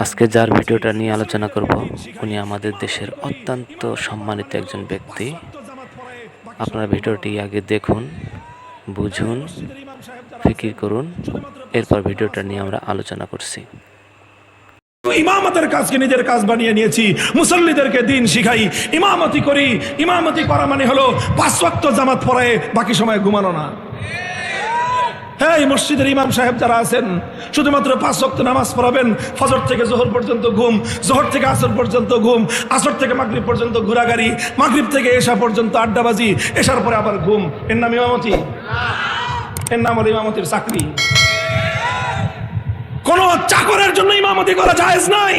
আজকে যার ভিডিওটা নিয়ে আলোচনা করব উনি আমাদের দেশের অত্যন্ত সম্মানিত একজন ব্যক্তি। আপনারা ভিডিওটি আগে দেখুন, বুঝুন, ফিকির করুন, এরপর ভিডিওটা নিয়ে আমরা আলোচনা করছি। ইমামতের কাজকে নিজের কাজ বানিয়ে নিয়েছি, মুসল্লিদেরকে দিন শিখাই, ইমামতি করি। ইমামতি করা মানে হলো 5 ওয়াক্ত জামাত পড়ায় বাকি সময় ঘুমানো না। হ্যাঁ, এই মসজিদের ইমাম সাহেব যারা আছেন শুধুমাত্র 5 ওয়াক্ত নামাজ পড়াবেন, ফজর থেকে জোহর পর্যন্ত ঘুম, জোহর থেকে আসর পর্যন্ত ঘুম, আসর থেকে মাগরিব পর্যন্ত ঘোরাঘুরি, মাগরিব থেকে এশা পর্যন্ত আড্ডাবাজি, এশার পরে আবার ঘুম। এর নাম ইমামতি? এর নাম হলো ইমামতির চাকরি। কোন চাকরের জন্য ইমামতি করা জায়েজ নাই।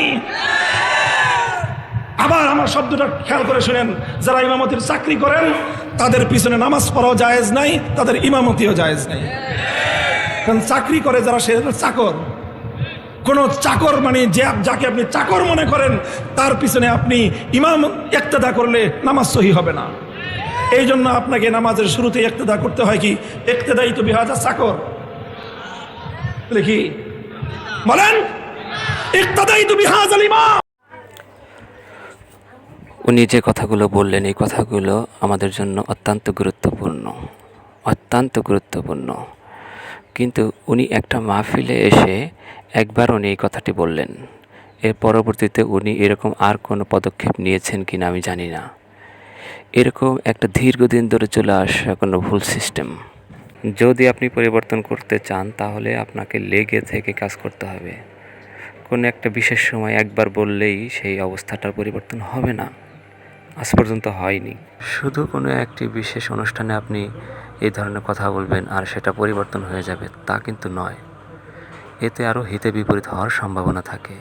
আবার আমার শব্দটা খেয়াল করে শুনেন, যারা ইমামতির চাকরি করেন তাদের পিছনে নামাজ পড়াও জায়েজ নাই, তাদের ইমামতিও জায়েজ নাই। কারণ চাকরি করে যারা, সে চাকর। কোন চাকর মানে যাকে আপনি চাকর মনে করেন তার পিছনে আপনি ইমাম ইক্তেদা করলে নামাজ সহি হবে না। এই জন্য আপনাকে নামাজের শুরুতে ইক্তেদা করতে হয়। কি ইক্তেদাই তো বিহাজা চাকর লিখি বলেন, ইক্তেদাই তো বিহাজাল ইমাম। উনি যে কথাগুলো বললেন, এই কথাগুলো আমাদের জন্য অত্যন্ত গুরুত্বপূর্ণ, অত্যন্ত গুরুত্বপূর্ণ। কিন্তু উনি একটা মাহফিলে এসে একবার উনি এই কথাটি বললেন, এর পরবর্তীতে উনি এরকম আর কোনো পদক্ষেপ নিয়েছেন কিনা আমি জানি না। এরকম একটা দীর্ঘদিন ধরে চলে আসা কোনো ভুল সিস্টেম। যদি আপনি পরিবর্তন করতে চান তাহলে আপনাকে লেগে থেকে কাজ করতে হবে। কোনো একটা বিশেষ সময় একবার বললেই সেই অবস্থাটার পরিবর্তন হবে না, আজ পর্যন্ত হয়নি। শুধু কোনো একটি বিশেষ অনুষ্ঠানে আপনি এই ধরনের কথা বলবেন আর সেটা পরিবর্তন হয়ে যাবে, তা কিন্তু নয়। এতে আরও হিতে বিপরীত হওয়ার সম্ভাবনা থাকে।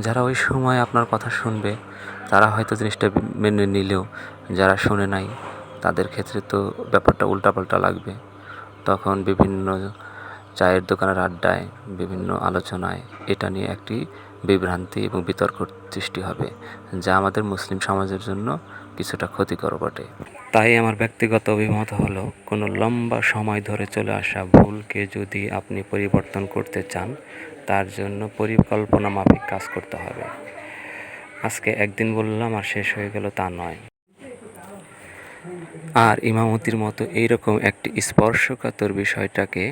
যারা ওই সময় আপনার কথা শুনবে তারা হয়তো জিনিসটা মেনে নিলেও যারা শুনে নাই তাদের ক্ষেত্রে তো ব্যাপারটা উল্টাপাল্টা লাগবে। তখন বিভিন্ন চায়ের দোকানের আড্ডায়, বিভিন্ন আলোচনায় এটা নিয়ে একটি বিভ্রান্তি এবং বিতর্ক সৃষ্টি হবে, যা আমাদের মুসলিম সমাজের জন্য কিছুটা ক্ষতিকর বটে। তাই আমার ব্যক্তিগত অভিমত হলো, কোনো লম্বা সময় ধরে চলে আসা ভুলকে যদি আপনি পরিবর্তন করতে চান তার জন্য পরিকল্পনা মাফিক কাজ করতে হবে। আজকে একদিন বললাম আর শেষ হয়ে গেল তা নয়। আর ইমামতির মতো এইরকম একটি স্পর্শকাতর বিষয়টাকে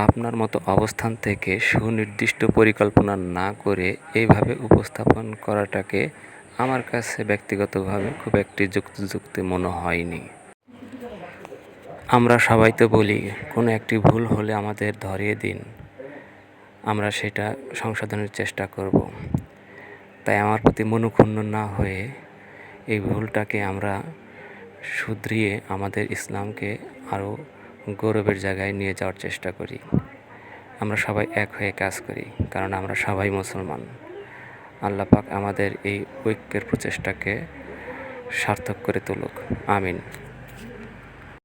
আপনার মতো অবস্থান থেকে সুনির্দিষ্ট পরিকল্পনা না করে এইভাবে উপস্থাপন করাটাকে আমার কাছে ব্যক্তিগতভাবে খুব একটি যুক্তিযুক্ত মনে হয়নি। আমরা সবাই তো বলি, কোনো একটি ভুল হলে আমাদের ধরিয়ে দিন, আমরা সেটা সংশোধনের চেষ্টা করব। তাই আমার প্রতি মনোক্ষুণ্ণ না হয়ে এই ভুলটাকে আমরা শুধরিয়ে আমাদের ইসলামকে আরও গৌরবের জায়গায় নিয়ে যাওয়ার চেষ্টা করি। আমরা সবাই এক হয়ে কাজ করি, কারণ আমরা সবাই মুসলমান। আল্লাহ পাক আমাদের এই ঐক্যের প্রচেষ্টাকে সার্থক করে তুলুক। আমিন।